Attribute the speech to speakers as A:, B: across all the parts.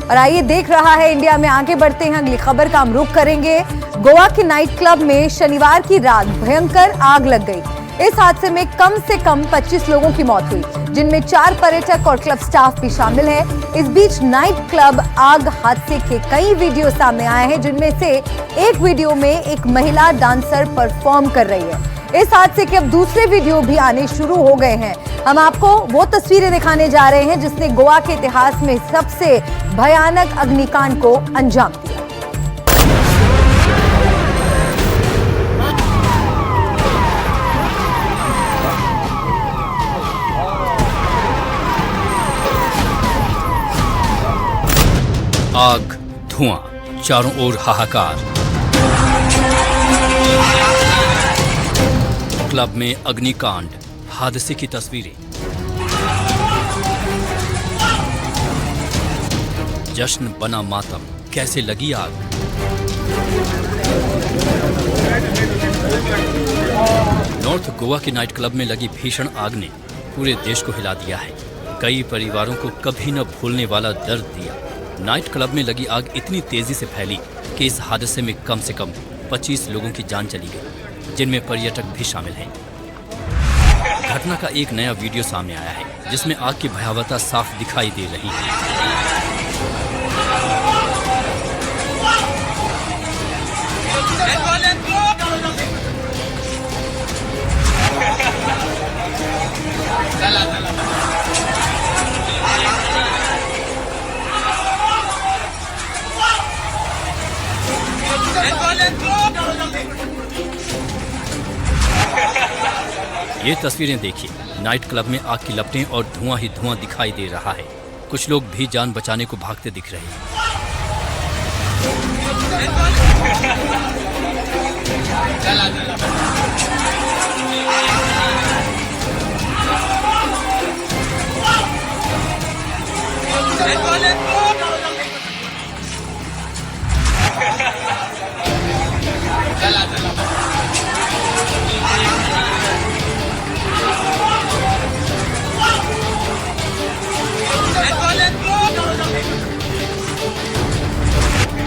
A: और आइए देख रहा है इंडिया में, आगे बढ़ते हैं अगली खबर का हम रुख करेंगे। गोवा के नाइट क्लब में शनिवार की रात भयंकर आग लग गई। इस हादसे में कम से कम 25 लोगों की मौत हुई, जिनमें 4 पर्यटक और क्लब स्टाफ भी शामिल है। इस बीच नाइट क्लब आग हादसे के कई वीडियो सामने आए हैं, जिनमें से एक वीडियो में एक महिला डांसर परफॉर्म कर रही है। इस हादसे के अब दूसरे वीडियो भी आने शुरू हो गए हैं। हम आपको वो तस्वीरें दिखाने जा रहे हैं जिसने गोवा के इतिहास में सबसे भयानक अग्निकांड को अंजाम दिया।
B: आग, धुआं, चारों ओर हाहाकार। क्लब में अग्निकांड, हादसे की तस्वीरें। जश्न बना मातम, कैसे लगी आग। नॉर्थ गोवा के नाइट क्लब में लगी भीषण आग ने पूरे देश को हिला दिया है। कई परिवारों को कभी न भूलने वाला दर्द दिया। नाइट क्लब में लगी आग इतनी तेजी से फैली कि इस हादसे में कम से कम 25 लोगों की जान चली गई, जिनमें पर्यटक भी शामिल हैं। घटना का एक नया वीडियो सामने आया है, जिसमें आग की भयावहता साफ दिखाई दे रही है। ये तस्वीरें देखिए, नाइट क्लब में आग की लपटें और धुआं ही धुआं दिखाई दे रहा है। कुछ लोग भी जान बचाने को भागते दिख रहे हैं।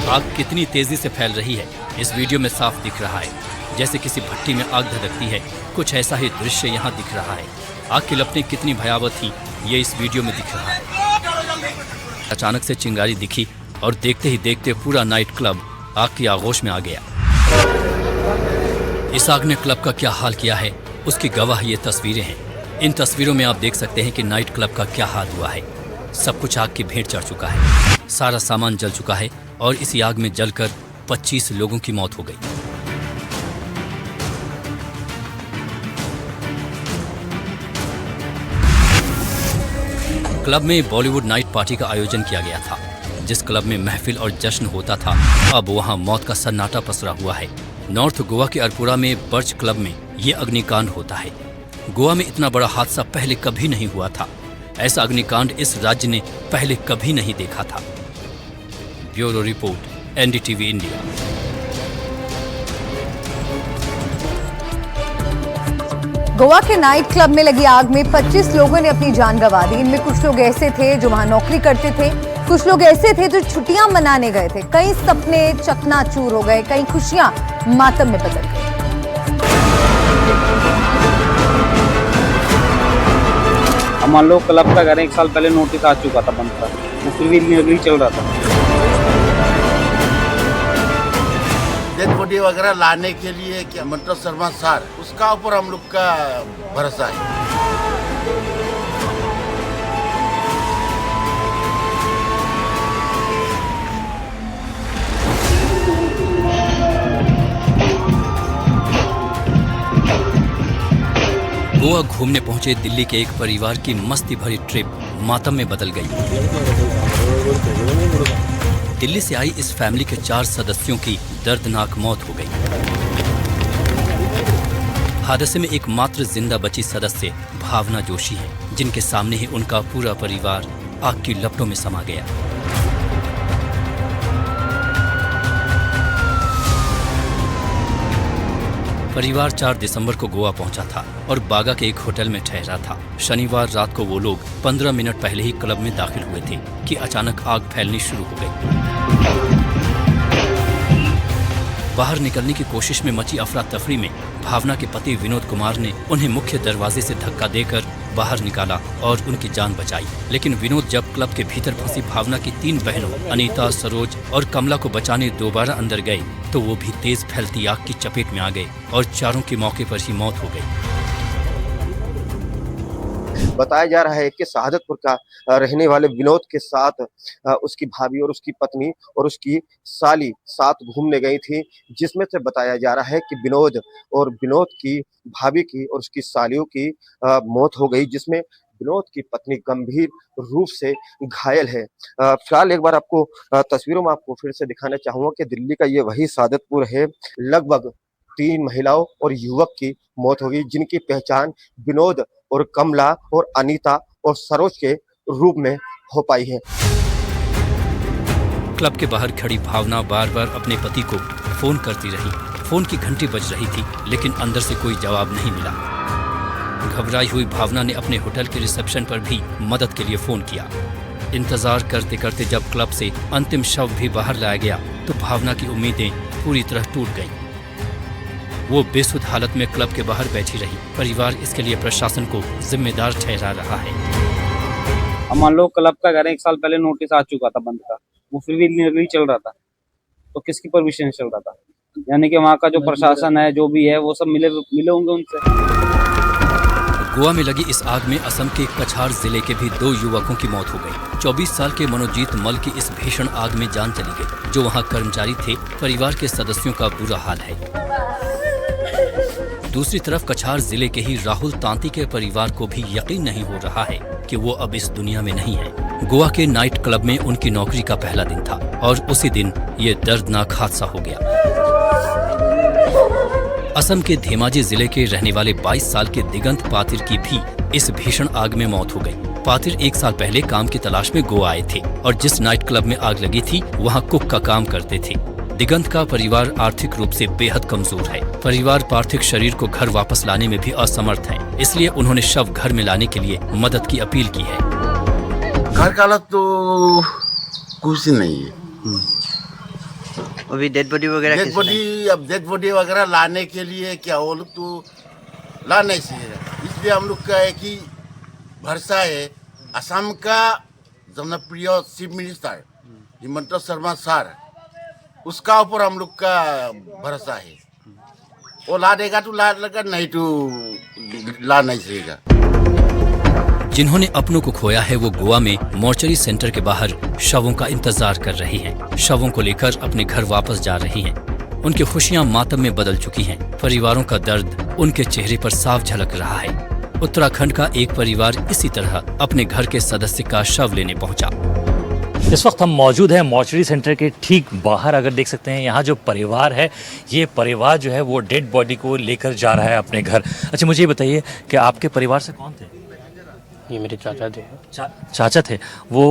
B: आग कितनी तेजी से फैल रही है इस वीडियो में साफ दिख रहा है, जैसे किसी भट्टी में आग धधकती है। कुछ ऐसा ही दृश्य यहाँ दिख रहा है। आग की लपटें कितनी भयावह थी, ये इस वीडियो में दिख रहा है। अचानक से चिंगारी दिखी और देखते ही देखते पूरा नाइट क्लब आग की आगोश में आ गया। इस आग ने क्लब का क्या हाल किया है, उसकी गवाह ये तस्वीरें हैं। इन तस्वीरों में आप देख सकते हैं कि नाइट क्लब का क्या हाल हुआ है। सब कुछ आग की भेंट चढ़ चुका है, सारा सामान जल चुका है और इसी आग में जलकर 25 लोगों की मौत हो गई। क्लब में बॉलीवुड नाइट पार्टी का आयोजन किया गया था। जिस क्लब में महफिल और जश्न होता था, अब वहां मौत का सन्नाटा पसरा हुआ है। नॉर्थ गोवा के अरपुरा में बर्च क्लब में ये अग्निकांड होता है। गोवा में इतना बड़ा हादसा पहले कभी नहीं हुआ था। ऐसा अग्निकांड इस राज्य ने पहले कभी नहीं देखा था। Bureau report, NDTV India.
A: Goa के नाइट क्लब में लगी आग में 25 लोगों ने अपनी जान गंवा दी। इनमें कुछ लोग ऐसे थे जो वहां नौकरी करते थे, कुछ लोग ऐसे थे जो छुट्टियां मनाने गए थे। कई सपने चकनाचूर हो गए, कई खुशियां मातम में बदल गई।
C: मान लो क्लब का घर 1 साल पहले नोटिस आ चुका था बंद का, फिर भी नहीं चल रहा था।
D: डेथ बॉडी वगैरह लाने के लिए क्या मंटो शर्मा सर, उसका ऊपर हम लोग का भरोसा है।
B: गोवा घूमने पहुंचे दिल्ली के एक परिवार की मस्ती भरी ट्रिप मातम में बदल गई। दिल्ली से आई इस फैमिली के 4 सदस्यों की दर्दनाक मौत हो गई। हादसे में एकमात्र जिंदा बची सदस्य भावना जोशी है, जिनके सामने ही उनका पूरा परिवार आग की लपटों में समा गया। परिवार 4 दिसंबर को गोवा पहुंचा था और बागा के एक होटल में ठहरा था। शनिवार रात को वो लोग 15 मिनट पहले ही क्लब में दाखिल हुए थे कि अचानक आग फैलनी शुरू हो गई। बाहर निकलने की कोशिश में मची अफरा तफरी में भावना के पति विनोद कुमार ने उन्हें मुख्य दरवाजे से धक्का देकर बाहर निकाला और उनकी जान बचाई। लेकिन विनोद जब क्लब के भीतर फंसी भावना की 3 बहनों अनीता, सरोज और कमला को बचाने दोबारा अंदर गए तो वो भी तेज फैलती आग की चपेट में आ गए और चारों की मौके पर ही मौत हो गई।
E: बताया जा रहा है कि शहादतपुर का रहने वाले विनोद के साथ उसकी भाभी और उसकी पत्नी और उसकी साली साथ घूमने गई थी, जिसमें से बताया जा रहा है कि विनोद की भाभी की और उसकी सालियों की मौत हो गई, जिसमें विनोद की पत्नी गंभीर रूप से घायल है। फिलहाल एक बार आपको तस्वीरों में आपको फिर से दिखाना चाहूंगा कि दिल्ली का ये वही शहादतपुर है। लगभग 3 महिलाओं और युवक की मौत हो गई, जिनकी पहचान विनोद और कमला और अनीता और सरोज के रूप में हो पाई है।
B: क्लब के बाहर खड़ी भावना बार बार अपने पति को फोन करती रही। फोन की घंटी बज रही थी लेकिन अंदर से कोई जवाब नहीं मिला। घबराई हुई भावना ने अपने होटल के रिसेप्शन पर भी मदद के लिए फोन किया। इंतजार करते करते जब क्लब से अंतिम शव भी बाहर लाया गया तो भावना की उम्मीदें पूरी तरह टूट गईं। वो बेसुध हालत में क्लब के बाहर बैठी रही। परिवार इसके लिए प्रशासन को जिम्मेदार ठहरा रहा है।
C: अब मान लो क्लब का घर 1 साल पहले नोटिस आ चुका था बंद का, वो फिर भी इलीगली चल रहा था, तो किसकी परमिशन चल रहा था? यानी कि वहाँ का जो प्रशासन है, जो भी है, वो सब मिले होंगे उनसे।
B: गोवा में लगी इस आग में असम के कछार जिले के भी 2 युवकों की मौत हो गई। 24 साल के मनोजीत मल की इस भीषण आग में जान चली गई। जो वहाँ कर्मचारी थे, परिवार के सदस्यों का बुरा हाल है। दूसरी तरफ कछार जिले के ही राहुल तांती के परिवार को भी यकीन नहीं हो रहा है कि वो अब इस दुनिया में नहीं है। गोवा के नाइट क्लब में उनकी नौकरी का पहला दिन था और उसी दिन ये दर्दनाक हादसा हो गया। असम के धेमाजी जिले के रहने वाले 22 साल के दिगंत पातिर की भी इस भीषण आग में मौत हो गई। पातिर 1 साल पहले काम की तलाश में गोवा आए थे और जिस नाइट क्लब में आग लगी थी वहाँ कुक का काम करते थे। दिगंत का परिवार आर्थिक रूप से बेहद कमजोर है। परिवार पार्थिव शरीर को घर वापस लाने में भी असमर्थ है, इसलिए उन्होंने शव घर में लाने के लिए मदद की अपील की है।
D: घर का हालत तो कुछ नहीं है।
F: अभी डेड बॉडी
D: वगैरह लाने के लिए क्या वो लोग तो ला नहीं सकेगा, इसलिए हम लोग का एक ही भरोसा है, असम का जनप्रिय chief minister Himanta Sharma sir, उसका ऊपर हम लोग का भरोसा है। वो ला देगा तो ला लगा, नहीं तो ला नहीं सकेगा।
B: जिन्होंने अपनों को खोया है वो गोवा में मोर्चरी सेंटर के बाहर शवों का इंतजार कर रही हैं। शवों को लेकर अपने घर वापस जा रही हैं। उनकी खुशियां मातम में बदल चुकी हैं। परिवारों का दर्द उनके चेहरे पर साफ झलक रहा है। उत्तराखंड का एक परिवार इसी तरह अपने घर के सदस्य का शव लेने पहुंचा।
G: इस वक्त हम मौजूद हैं मोर्चरी सेंटर के ठीक बाहर। अगर देख सकते हैं यहाँ जो परिवार है, ये परिवार जो है वो डेड बॉडी को लेकर जा रहा है अपने घर। अच्छा, मुझे ये बताइए कि आपके परिवार से कौन थे?
H: ये मेरे चाचा थे।
G: चाचा थे। वो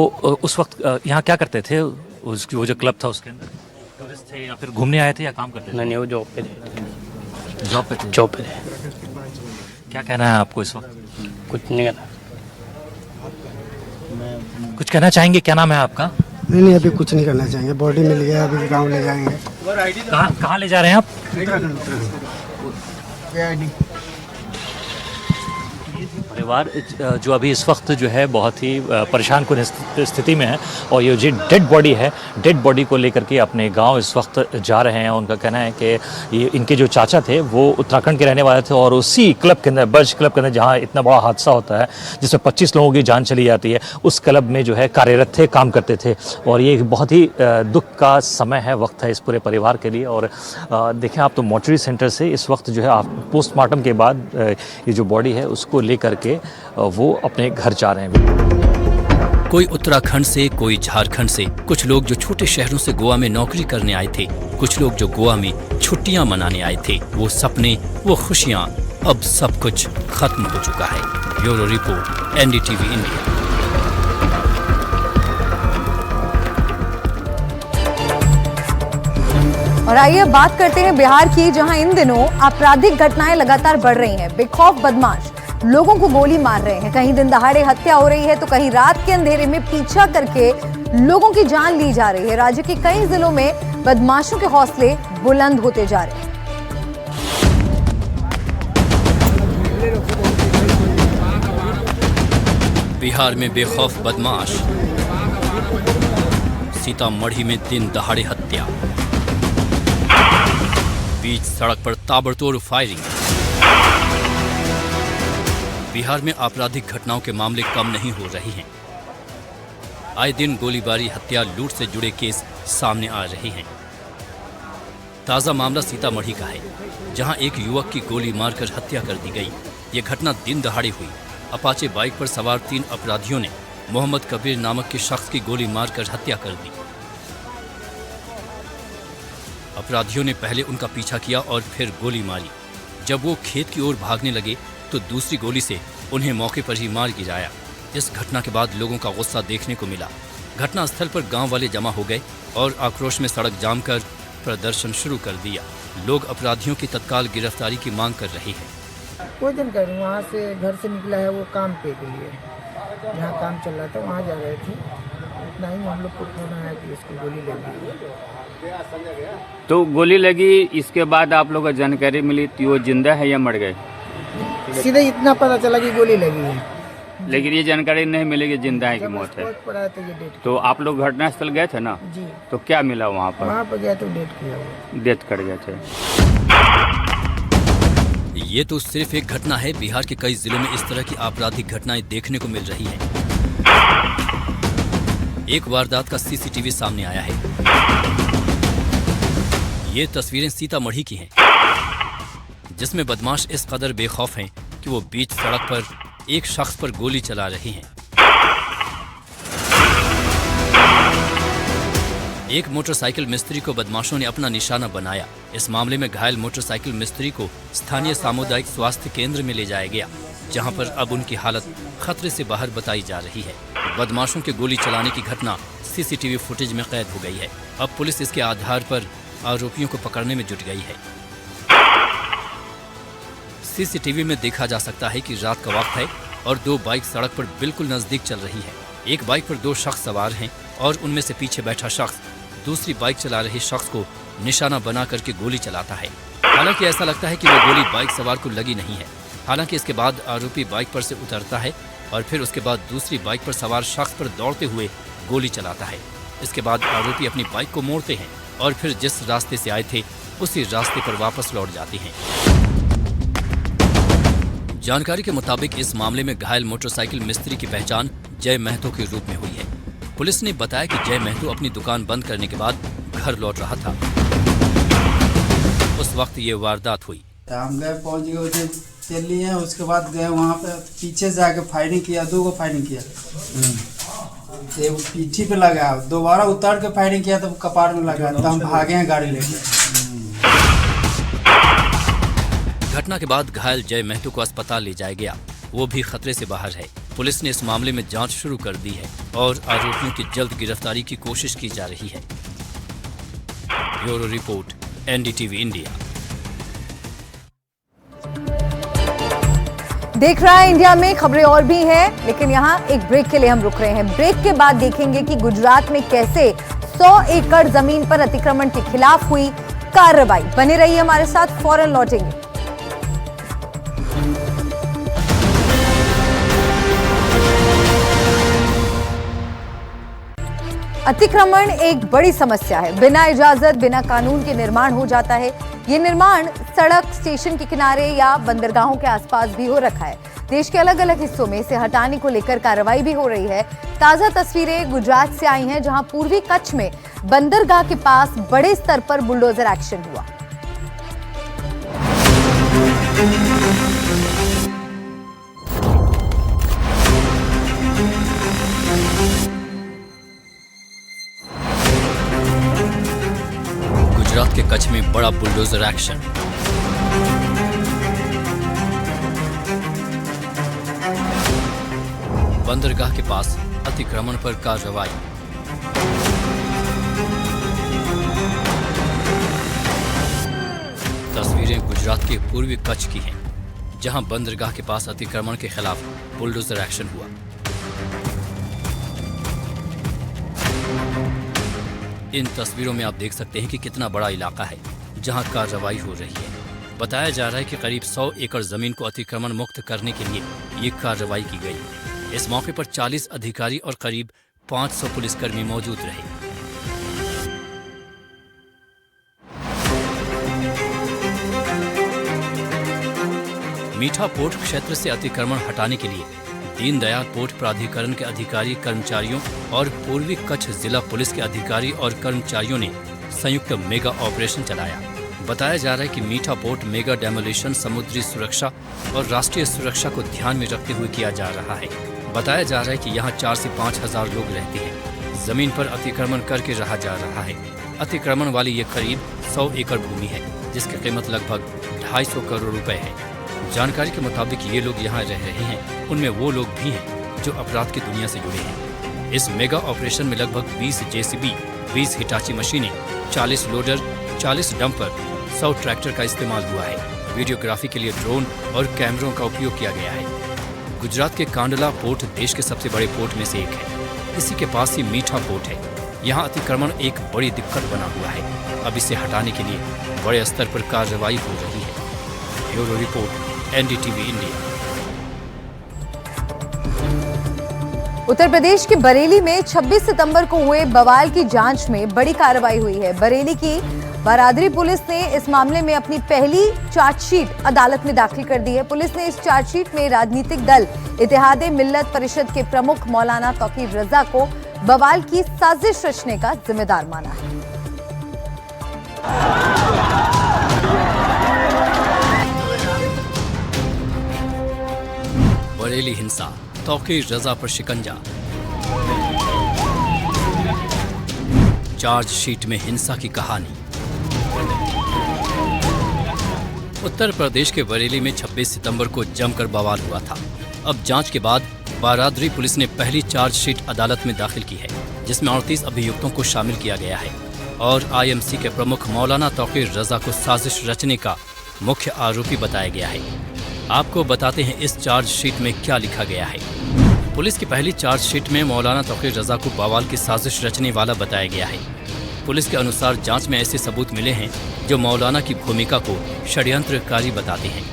G: उस वक्त यहाँ क्या करते थे? वो जो क्लब था उसके अंदर टूरिस्ट थे या फिर घूमने आए थे या काम करते थे?
H: नहीं, वो जॉब पे थे।
G: जॉब पे थे। क्या कहना है आपको इस वक्त?
H: कुछ नहीं कहना।
G: कुछ कहना चाहेंगे? क्या नाम है आपका?
I: नहीं, अभी कुछ नहीं करना चाहेंगे। बॉडी मिल गया, अभी गांव ले जाएंगे।
G: कहाँ ले जा रहे हैं आप? परिवार जो अभी इस वक्त जो है बहुत ही परेशान कुन स्थिति में है और ये जो डेड बॉडी है, डेड बॉडी को लेकर के अपने गांव इस वक्त जा रहे हैं। उनका कहना है कि ये इनके जो चाचा थे वो उत्तराखंड के रहने वाले थे और उसी क्लब के अंदर, बर्ज क्लब के अंदर, जहाँ इतना बड़ा हादसा होता है जिसमें 25 लोगों की जान चली जाती है, उस क्लब में जो है कार्यरत थे, काम करते थे। और ये बहुत ही दुख का समय है, वक्त है इस पूरे परिवार के लिए। और देखें आप तो मोर्चरी सेंटर से इस वक्त जो है पोस्टमार्टम के बाद ये जो बॉडी है उसको लेकर के वो अपने घर जा रहे हैं।
B: कोई उत्तराखंड से, कोई झारखंड से, कुछ लोग जो छोटे शहरों से गोवा में नौकरी करने आए थे, कुछ लोग जो गोवा में छुट्टियां मनाने आए थे। वो सपने, वो खुशियां, अब सब कुछ खत्म हो चुका है। Bureau report, NDTV India.
A: और आइए बात करते हैं बिहार की, जहां इन दिनों आपराधिक घटनाएं लगातार बढ़ रही हैं। बेखौफ बदमाश लोगों को गोली मार रहे हैं, कहीं दिन दहाड़े हत्या हो रही है तो कहीं रात के अंधेरे में पीछा करके लोगों की जान ली जा रही है। राज्य के कई जिलों में बदमाशों के हौसले बुलंद होते जा रहे हैं।
B: बिहार में बेखौफ बदमाश, सीतामढ़ी में दिन दहाड़े हत्या, बीच सड़क पर ताबड़तोड़ फायरिंग। बिहार में आपराधिक घटनाओं के मामले कम नहीं हो रहे हैं। आए दिन गोलीबारी, हत्या, लूट से जुड़े केस सामने आ रहे हैं। ताजा मामला सीतामढ़ी का है, जहां एक युवक की गोली मारकर हत्या कर दी गई। ये घटना दिन दहाड़े हुई। अपाचे बाइक पर सवार 3 अपराधियों ने मोहम्मद कबीर नामक के शख्स की गोली मारकर हत्या कर दी। अपराधियों ने पहले उनका पीछा किया और फिर गोली मारी। जब वो खेत की ओर भागने लगे तो दूसरी गोली से उन्हें मौके पर ही मार गिराया। इस घटना के बाद लोगों का गुस्सा देखने को मिला। घटनास्थल पर गांव वाले जमा हो गए और आक्रोश में सड़क जाम कर प्रदर्शन शुरू कर दिया। लोग अपराधियों की तत्काल गिरफ्तारी की मांग कर रहे हैं।
F: कोई दिन कर वहाँ से घर से निकला है वो काम पे के लिए, जहाँ काम चल रहा था वहाँ जा रहे थे। इतना ही हम लोग को फोन आया कि इसको गोली लगी।
J: तो गोली लगी, इसके बाद आप लोगों को जानकारी मिली कि वो जिंदा है या मर गए?
F: सीधे इतना पता चला कि गोली लगी है,
J: लेकिन ये जानकारी नहीं मिली कि जिंदा है कि मौत है। तो आप लोग घटनास्थल गए थे ना?
F: जी।
J: तो क्या मिला वहाँ पर?
F: वहाँ पर गया तो डेथ किया हुआ,
J: डेथ कर गए थे।
B: ये तो सिर्फ एक घटना है। बिहार के कई जिलों में इस तरह की आपराधिक घटनाएं देखने को मिल रही हैं। एक वारदात का सीसीटीवी सामने आया है। ये तस्वीरें सीतामढ़ी की हैं, जिसमें बदमाश इस कदर बेखौफ हैं कि वो बीच सड़क पर एक शख्स पर गोली चला रहे हैं। एक मोटरसाइकिल मिस्त्री को बदमाशों ने अपना निशाना बनाया। इस मामले में घायल मोटरसाइकिल मिस्त्री को स्थानीय सामुदायिक स्वास्थ्य केंद्र में ले जाया गया, जहां पर अब उनकी हालत खतरे से बाहर बताई जा रही है। बदमाशों के गोली चलाने की घटना सीसीटीवी फुटेज में कैद हो गई है। अब पुलिस इसके आधार पर आरोपियों को पकड़ने में जुट गई है। सीसीटीवी में देखा जा सकता है कि रात का वक्त है और 2 बाइक सड़क पर बिल्कुल नजदीक चल रही है। एक बाइक पर 2 शख्स सवार हैं और उनमें से पीछे बैठा शख्स दूसरी बाइक चला रहे शख्स को निशाना बना करके गोली चलाता है। हालांकि ऐसा लगता है कि वो गोली बाइक सवार को लगी नहीं है। हालांकि इसके बाद आरोपी बाइक पर से उतरता है और फिर उसके बाद दूसरी बाइक पर सवार शख्स पर दौड़ते हुए गोली चलाता है। इसके बाद आरोपी अपनी बाइक को मोड़ते हैं और फिर जिस रास्ते से आए थे उसी रास्ते पर वापस लौट जाते हैं। जानकारी के मुताबिक इस मामले में घायल मोटरसाइकिल मिस्त्री की पहचान जय महतो के रूप में हुई है। पुलिस ने बताया कि जय महतो अपनी दुकान बंद करने के बाद घर लौट रहा था। उस वक्त ये वारदात हुई।
K: हम गए, पहुंच गए, उसे चल लिए। उसके बाद गए वहाँ पे, पीछे से आके फायरिंग किया, 2 को फायरिंग किया। एक पीठी पे लगा, दोबारा उतार के फायरिंग किया तो कपार में लगा, तो हम भागे हैं गाड़ी लेके।
B: घटना के बाद घायल जय महतो को अस्पताल ले जाया गया। वो भी खतरे से बाहर है। पुलिस ने इस मामले में जांच शुरू कर दी है और आरोपियों की जल्द गिरफ्तारी की कोशिश की जा रही है। Bureau report, NDTV India.
A: देख रहा है इंडिया में खबरें और भी हैं, लेकिन यहाँ एक ब्रेक के लिए हम रुक रहे हैं। ब्रेक के बाद देखेंगे कि गुजरात में कैसे 100 एकड़ जमीन पर अतिक्रमण के खिलाफ हुई कार्रवाई। बने रहिए हमारे साथ, फौरन लौटेंगे। अतिक्रमण एक बड़ी समस्या है। बिना इजाजत, बिना कानून के निर्माण हो जाता है। ये निर्माण सड़क, स्टेशन के किनारे या बंदरगाहों के आसपास भी हो रखा है। देश के अलग अलग हिस्सों में इसे हटाने को लेकर कार्रवाई भी हो रही है। ताजा तस्वीरें गुजरात से आई हैं, जहां पूर्वी कच्छ में बंदरगाह के पास बड़े स्तर पर बुलडोजर एक्शन हुआ।
B: गुजरात के कच्छ में बड़ा बुलडोजर एक्शन। बंदरगाह के पास अतिक्रमण पर कार्रवाई। गुजरात के पूर्वी कच्छ की हैं, जहां बंदरगाह के पास अतिक्रमण के खिलाफ बुलडोजर एक्शन हुआ। इन तस्वीरों में आप देख सकते हैं कि कितना बड़ा इलाका है जहां कार्रवाई हो रही है। बताया जा रहा है कि करीब 100 एकड़ जमीन को अतिक्रमण मुक्त करने के लिए ये कार्रवाई की गई। इस मौके पर 40 अधिकारी और करीब 500 पुलिसकर्मी मौजूद रहे। मीठा पोर्ट क्षेत्र से अतिक्रमण हटाने के लिए दीनदयाल पोर्ट प्राधिकरण के अधिकारी कर्मचारियों और पूर्वी कच्छ जिला पुलिस के अधिकारी और कर्मचारियों ने संयुक्त मेगा ऑपरेशन चलाया। बताया जा रहा है कि मीठा पोर्ट मेगा डेमोलिशन समुद्री सुरक्षा और राष्ट्रीय सुरक्षा को ध्यान में रखते हुए किया जा रहा है। बताया जा रहा है कि यहाँ 4 से 5 हजार लोग रहते हैं। जमीन पर अतिक्रमण करके रहा जा रहा है। अतिक्रमण वाली ये करीब 100 एकड़ भूमि है, जिसकी कीमत लगभग 250 करोड़ रुपए है। जानकारी के मुताबिक ये लोग यहाँ रह रहे हैं, उनमें वो लोग भी हैं जो अपराध की दुनिया से जुड़े हैं। इस मेगा ऑपरेशन में लगभग 20 जेसीबी, 20 हिटाची मशीनें, 40 लोडर, 40 डंपर, 100 ट्रैक्टर का इस्तेमाल हुआ है। वीडियोग्राफी के लिए ड्रोन और कैमरों का उपयोग किया गया है। गुजरात के कांडला पोर्ट देश के सबसे बड़े पोर्ट में से एक है। इसी के पास ही मीठा पोर्ट है। यहाँ अतिक्रमण एक बड़ी दिक्कत बना हुआ है। अब इसे हटाने के लिए बड़े स्तर पर कार्रवाई हो रही है। Bureau report, NDTV India.
A: Uttar Pradesh के बरेली में 26 सितंबर को हुए बवाल की जांच में बड़ी कार्रवाई हुई है। बरेली की बारादरी पुलिस ने इस मामले में अपनी पहली चार्जशीट अदालत में दाखिल कर दी है। पुलिस ने इस चार्जशीट में राजनीतिक दल इत्तेहादे मिल्लत परिषद के प्रमुख मौलाना तौकीर रजा को बवाल की साजिश रचने का जिम्मेदार माना है।
B: बरेली हिंसा, तौकीर रजा पर शिकंजा। चार्जशीट में हिंसा की कहानी। उत्तर प्रदेश के बरेली में 26 सितंबर को जमकर बवाल हुआ था। अब जांच के बाद बारादरी पुलिस ने पहली चार्जशीट अदालत में दाखिल की है, जिसमें 38 अभियुक्तों को शामिल किया गया है और आईएमसी के प्रमुख मौलाना तौकीर रजा को साजिश रचने का मुख्य आरोपी बताया गया है। आपको बताते हैं इस चार्जशीट में क्या लिखा गया है। पुलिस की पहली चार्जशीट में मौलाना तौकीर रजा को बवाल की साजिश रचने वाला बताया गया है। पुलिस के अनुसार जांच में ऐसे सबूत मिले हैं जो मौलाना की भूमिका को षड्यंत्रकारी बताते हैं।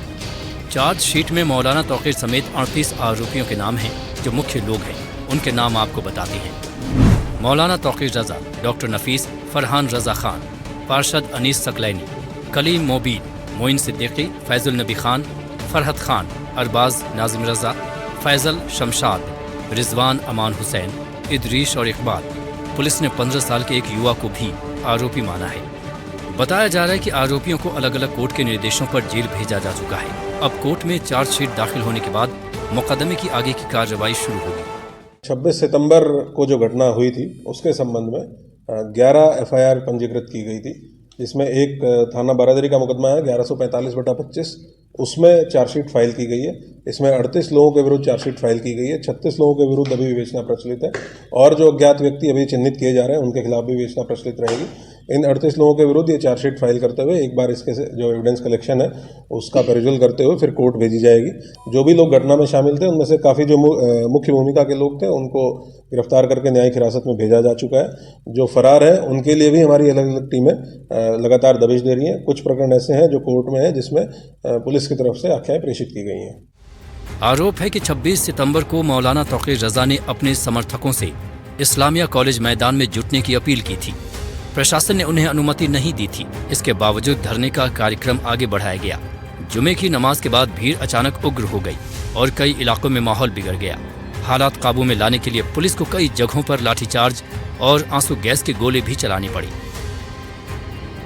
B: चार्जशीट में मौलाना तौकीर समेत 38 आरोपियों के नाम हैं जो मुख्य लोग हैं। उनके नाम आपको बताते हैं। मौलाना तौकीर रजा, डॉक्टर नफीस, फरहान रजा खान, पार्षद अनीस सकलैनी, कलीम मोबीन, मोइन सिद्दीकी, फैजुल नबी खान, फरहत खान, अरबाज नाजिम रजा, फैजल शमशाद, रिजवान अमान हुसैन, इदरीश और इकबाल। पुलिस ने 15 साल के एक युवा को भी आरोपी माना है। बताया जा रहा है कि आरोपियों को अलग अलग कोर्ट के निर्देशों पर जेल भेजा जा चुका है। अब कोर्ट में चार्जशीट दाखिल होने के बाद मुकदमे की आगे की कार्रवाई शुरू होगी।
L: 26 सितंबर को जो घटना हुई थी उसके संबंध में 11 एफआईआर पंजीकृत की गई थी, जिसमें एक थाना बारादरी का मुकदमा है 1145/25, उसमें चार्जशीट फाइल की गई है। इसमें 38 लोगों के विरुद्ध चार्जशीट फाइल की गई है। 36 लोगों के विरुद्ध अभी विवेचना प्रचलित है और जो अज्ञात व्यक्ति अभी चिन्हित किए जा रहे हैं उनके खिलाफ भी विवेचना प्रचलित रहेगी। इन 38 लोगों के विरुद्ध ये चार्जशीट फाइल करते हुए एक बार इसके जो एविडेंस कलेक्शन है उसका परिजुल करते हुए फिर कोर्ट भेजी जाएगी। जो भी लोग घटना में शामिल थे उनमें से काफ़ी जो मुख्य भूमिका के लोग थे उनको गिरफ्तार करके न्यायिक हिरासत में भेजा जा चुका है। जो फरार है उनके लिए भी हमारी अलग अलग टीमें लगातार दबिश दे रही हैं। कुछ प्रकरण ऐसे हैं जो कोर्ट में है जिसमें पुलिस की तरफ से आख्याएं प्रेषित की गई हैं।
B: आरोप है कि 26 सितंबर को मौलाना तौकीर रजा ने अपने समर्थकों से इस्लामिया कॉलेज मैदान में जुटने की अपील की थी। प्रशासन ने उन्हें अनुमति नहीं दी थी। इसके बावजूद धरने का कार्यक्रम आगे बढ़ाया गया। जुमे की नमाज के बाद भीड़ अचानक उग्र हो गई और कई इलाकों में माहौल बिगड़ गया। हालात काबू में लाने के लिए पुलिस को कई जगहों पर लाठीचार्ज और आंसू गैस के गोले भी चलानी पड़ी।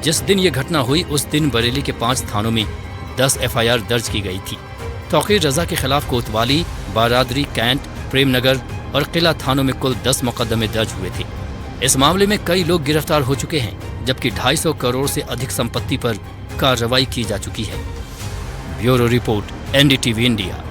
B: जिस दिन ये घटना हुई उस दिन बरेली के 5 थानों में 10 एफआईआर दर्ज की गई थी। तौकीर रजा के खिलाफ कोतवाली, बारादरी, कैंट, प्रेमनगर और किला थानों में कुल 10 मुकदमे दर्ज हुए थे। इस मामले में कई लोग गिरफ्तार हो चुके हैं, जबकि 250 करोड़ से अधिक संपत्ति पर कार्रवाई की जा चुकी है। Bureau report, NDTV India.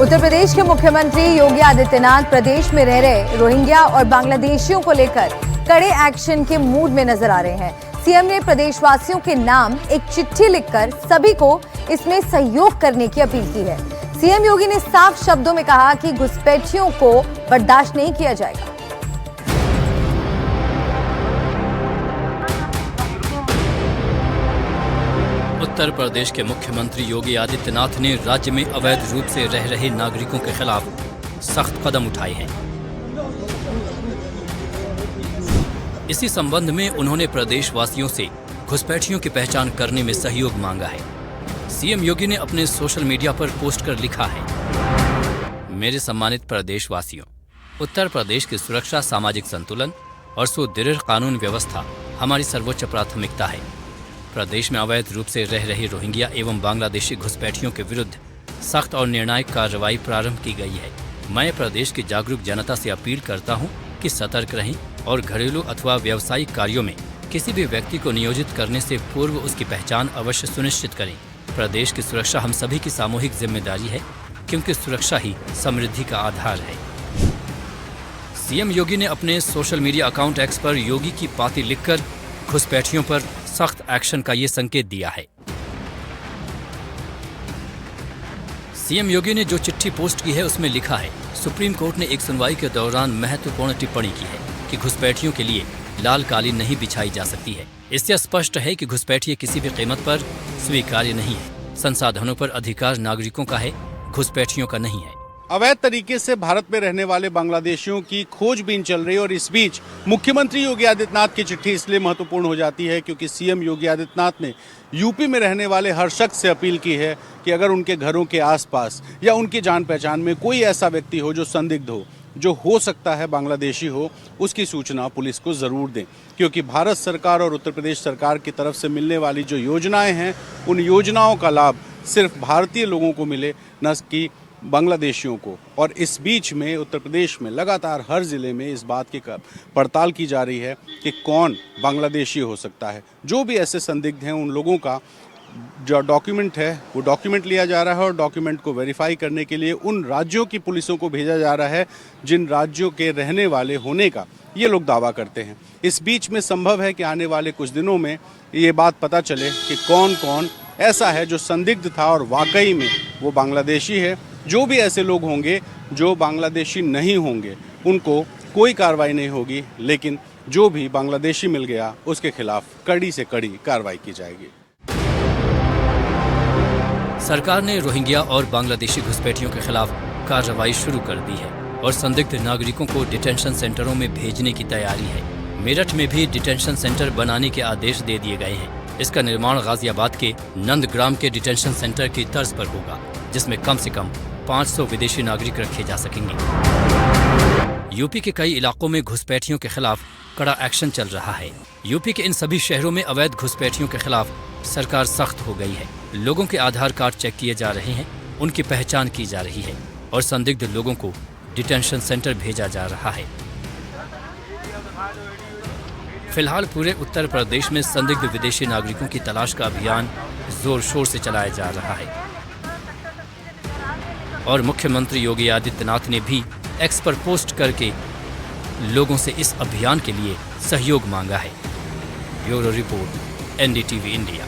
A: Uttar Pradesh के मुख्यमंत्री योगी आदित्यनाथ प्रदेश में रह रहे रोहिंग्या और बांग्लादेशियों को लेकर कड़े एक्शन के मूड में नजर आ रहे हैं। सीएम ने प्रदेशवासियों के नाम एक चिट्ठी लिखकर सभी को इसमें सहयोग करने की अपील की है। सीएम योगी ने साफ शब्दों में कहा कि घुसपैठियों को बर्दाश्त नहीं किया जाएगा।
B: उत्तर प्रदेश के मुख्यमंत्री योगी आदित्यनाथ ने राज्य में अवैध रूप से रह रहे नागरिकों के खिलाफ सख्त कदम उठाए हैं। इसी संबंध में उन्होंने प्रदेशवासियों से घुसपैठियों की पहचान करने में सहयोग मांगा है। सीएम योगी ने अपने सोशल मीडिया पर पोस्ट कर लिखा है, मेरे सम्मानित प्रदेशवासियों, उत्तर प्रदेश की सुरक्षा, सामाजिक संतुलन और सुदृढ़ कानून व्यवस्था हमारी सर्वोच्च प्राथमिकता है। प्रदेश में अवैध रूप से रह रहे रोहिंग्या एवं बांग्लादेशी घुसपैठियों के विरुद्ध सख्त और निर्णायक कार्रवाई प्रारंभ की गई है। मैं प्रदेश की जागरूक जनता से अपील करता हूं कि सतर्क रहें और घरेलू अथवा व्यावसायिक कार्यों में किसी भी व्यक्ति को नियोजित करने से पूर्व उसकी पहचान अवश्य सुनिश्चित करें। प्रदेश की सुरक्षा हम सभी की सामूहिक जिम्मेदारी है, क्योंकि सुरक्षा ही समृद्धि का आधार है। सीएम योगी ने अपने सोशल मीडिया अकाउंट एक्स पर योगी की पाती लिखकर घुसपैठियों पर सख्त एक्शन का ये संकेत दिया है। सीएम योगी ने जो चिट्ठी पोस्ट की है उसमें लिखा है, सुप्रीम कोर्ट ने एक सुनवाई के दौरान महत्वपूर्ण टिप्पणी की है कि घुसपैठियों के लिए लाल कालीन नहीं बिछाई जा सकती है। इससे स्पष्ट है कि घुसपैठिए किसी भी कीमत पर स्वीकार्य नहीं है। संसाधनों पर अधिकार नागरिकों का है, घुसपैठियों का नहीं है।
M: अवैध तरीके से भारत में रहने वाले बांग्लादेशियों की खोजबीन चल रही है और इस बीच मुख्यमंत्री योगी आदित्यनाथ की चिट्ठी इसलिए महत्वपूर्ण हो जाती है क्योंकि सीएम योगी आदित्यनाथ ने यूपी में रहने वाले हर शख्स से अपील की है कि अगर उनके घरों के आसपास या उनकी जान पहचान में कोई ऐसा व्यक्ति हो जो संदिग्ध हो सकता है बांग्लादेशी हो, उसकी सूचना पुलिस को ज़रूर दें, क्योंकि भारत सरकार और उत्तर प्रदेश सरकार की तरफ से मिलने वाली जो योजनाएं हैं उन योजनाओं का लाभ सिर्फ भारतीय लोगों को मिले, न कि बांग्लादेशियों को। और इस बीच में उत्तर प्रदेश में लगातार हर ज़िले में इस बात की पड़ताल की जा रही है कि कौन बांग्लादेशी हो सकता है। जो भी ऐसे संदिग्ध हैं उन लोगों का जो डॉक्यूमेंट है वो डॉक्यूमेंट लिया जा रहा है और डॉक्यूमेंट को वेरीफाई करने के लिए उन राज्यों की पुलिसों को भेजा जा रहा है जिन राज्यों के रहने वाले होने का ये लोग दावा करते हैं। इस बीच में संभव है कि आने वाले कुछ दिनों में ये बात पता चले कि कौन कौन ऐसा है जो संदिग्ध था और वाकई में वो बांग्लादेशी है। जो भी ऐसे लोग होंगे जो बांग्लादेशी नहीं होंगे उनको कोई कार्रवाई नहीं होगी, लेकिन जो भी बांग्लादेशी मिल गया उसके खिलाफ कड़ी से कड़ी कार्रवाई की जाएगी।
B: सरकार ने रोहिंग्या और बांग्लादेशी घुसपैठियों के खिलाफ कार्रवाई शुरू कर दी है और संदिग्ध नागरिकों को डिटेंशन सेंटरों में भेजने की तैयारी है। मेरठ में भी डिटेंशन सेंटर बनाने के आदेश दे दिए गए हैं। इसका निर्माण गाजियाबाद के नंदग्राम के डिटेंशन सेंटर की तर्ज पर होगा, जिसमें कम से कम 500 विदेशी नागरिक रखे जा सकेंगे। यूपी के कई इलाकों में घुसपैठियों के खिलाफ कड़ा एक्शन चल रहा है। यूपी के इन सभी शहरों में अवैध घुसपैठियों के खिलाफ सरकार सख्त हो गई है। लोगों के आधार कार्ड चेक किए जा रहे हैं, उनकी पहचान की जा रही है और संदिग्ध लोगों को डिटेंशन सेंटर भेजा जा रहा है। फिलहाल पूरे उत्तर प्रदेश में संदिग्ध विदेशी नागरिकों की तलाश का अभियान जोर शोर से चलाया जा रहा है और मुख्यमंत्री योगी आदित्यनाथ ने भी एक्स पर पोस्ट करके लोगों से इस अभियान के लिए सहयोग मांगा है। Bureau report, NDTV India.